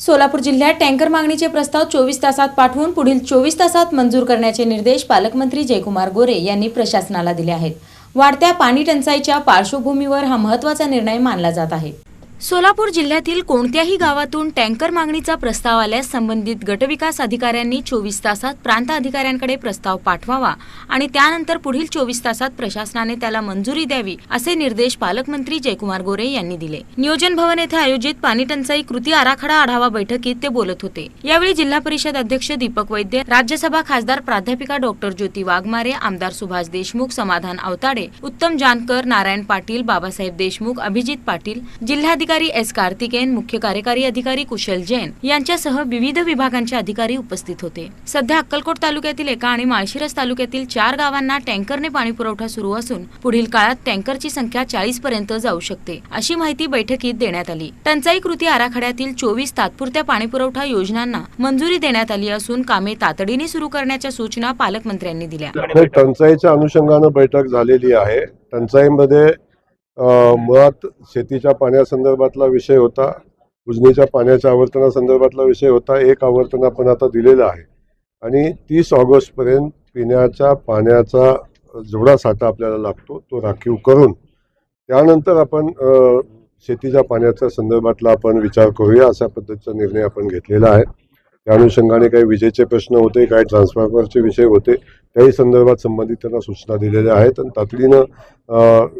सोलापूर जिल्ह्यात टँकर मागणीचे प्रस्ताव 24 तासात पाठवून पुढील 24 तासात मंजूर करण्याचे निर्देश पालकमंत्री जयकुमार गोरे यांनी प्रशासनाला दिले आहेत। वाढत्या पाणी टंचाईच्या पार्श्वभूमीवर हा महत्त्वाचा निर्णय मानला जात आहे। सोलापूर जिल्ह्यातील कोणत्याही गावातून टँकर मागणीचा प्रस्ताव आल्यास संबंधित गटविकास अधिकाऱ्यांनी 24 तासात प्रांत अधिकाऱ्यांकडे प्रस्ताव पाठवावा आणि त्यानंतर पुढील 24 तासात प्रशासनाने त्याला मंजुरी द्यावी असे निर्देश पालकमंत्री जयकुमार गोरे यांनी दिले। नियोजन भवन येथे आयोजित पाणी टंचाई कृती आराखडा आढावा बैठकीत ते बोलत होते। यावेळी जिल्हा परिषद अध्यक्ष दीपक वैद्य, राज्यसभा खासदार प्राध्यापिका डॉक्टर ज्योती वाघमारे, आमदार सुभाष देशमुख, समाधान अवताडे, उत्तम जानकर, नारायण पाटील, बाबासाहेब देशमुख, अभिजित पाटील, जिल्हाधिकारी एस कार्तिकेयन, मुख्य कार्यकारी अधिकारी कुशल जैन यांच्यासह विविध विभागांचे अधिकारी उपस्थित होते। सध्या अक्कलकोट तालुक्यातील एका आणि माळशिरस तालुक्यातील 4 गावांना टँकरने पाणी पुरवठा सुरू असून पुढील काळात टँकरची संख्या 40 पर्यंत जाऊ शकते अशी माहिती बैठकीत देण्यात आली। टंचाई कृती आराखड्यातील 24 तात्पुरत्या पाणीपुरवठा योजनांना मंजुरी देण्यात आली असून कामे तातडीने सुरू करण्याच्या सूचना पालकमंत्र्यांनी दिल्या। टंचाईच्या अनुषंगाने बैठक झालेली आहे। टंचाईमध्ये मुळात शेतीच्या पाण्यासंदर्भातला विषय होता, उजनीच्या पाण्याच्या आवर्तनासंदर्भातला विषय होता। एक आवर्तन आपण आता दिलेलं आहे आणि 30 ऑगस्टपर्यंत पिण्याच्या पाण्याचा जेवढा साठा आपल्याला लागतो तो राखीव करून त्यानंतर आपण शेतीच्या पाण्याच्या संदर्भातला आपण विचार करूया अशा पद्धतीचा निर्णय आपण घेतलेला आहे। त्या अनुषंगाने काही विजेचे प्रश्न होते, काही ट्रान्सफॉर्मरचे विषय होते, त्याही संदर्भात संबंधित त्यांना सूचना दिलेल्या आहेत आणि तातडीनं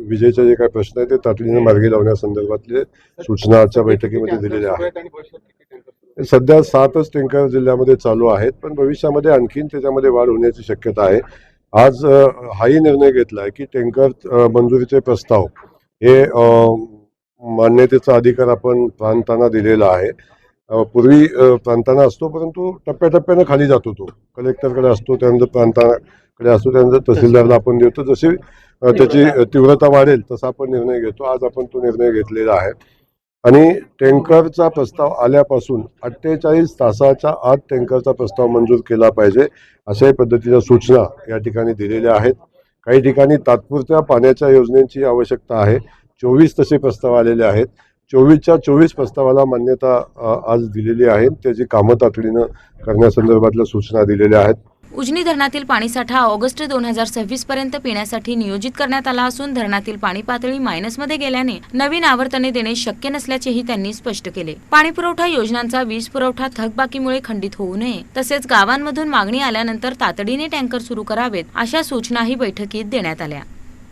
विजेचे जे काही प्रश्न आहेत ते तातडीनं मार्गी लावण्यासंदर्भातले सूचना आजच्या बैठकीमध्ये दिलेल्या आहेत। सध्या 7च टँकर जिल्ह्यामध्ये चालू आहेत, पण भविष्यामध्ये आणखीन त्याच्यामध्ये वाढ होण्याची शक्यता आहे। आज हाही निर्णय घेतला आहे की टँकर मंजुरीचे प्रस्ताव हे मान्यतेचा अधिकार आपण प्रांतांना दिलेला आहे। पूर्वी प्रांतांना असतो, परंतु टप्प्याटप्प्यानं खाली जातो, तो कलेक्टरकडे असतो, त्यानंतर प्रांताकडे असतो, त्यानंतर तहसीलदारला आपण देतो। जशी त्याची तीव्रता वाढेल तसा आपण निर्णय घेतो। आज आपण तो निर्णय घेतलेला आहे आणि टँकरचा प्रस्ताव आल्यापासून 48 तासाच्या आत टँकरचा प्रस्ताव मंजूर केला पाहिजे अशाही पद्धतीच्या सूचना या ठिकाणी दिलेल्या आहेत। काही ठिकाणी तात्पुरत्या पाण्याच्या योजनेची आवश्यकता आहे। 24 तसे प्रस्ताव आलेले आहेत। 24च्या 24 प्रस्तावाला मान्यता आज दिलेली आहे। त्याची कामं तातडीनं करण्यासंदर्भातल्या सूचना दिलेल्या आहेत। उजनी धरणातील पाणीसाठा ऑगस्ट 2026 पर्यंत पिण्यासाठी नियोजित करण्यात आला असून धरणातील पाणी पातळी मायनसमध्ये गेल्याने नवीन आवर्तने देणे शक्य नसल्याचेही त्यांनी स्पष्ट केले। पाणीपुरवठा योजनांचा वीज पुरवठा थकबाकीमुळे खंडित होऊ नये, तसेच गावांमधून मागणी आल्यानंतर तातडीने टँकर सुरू करावेत अशा सूचनाही बैठकीत देण्यात आल्या।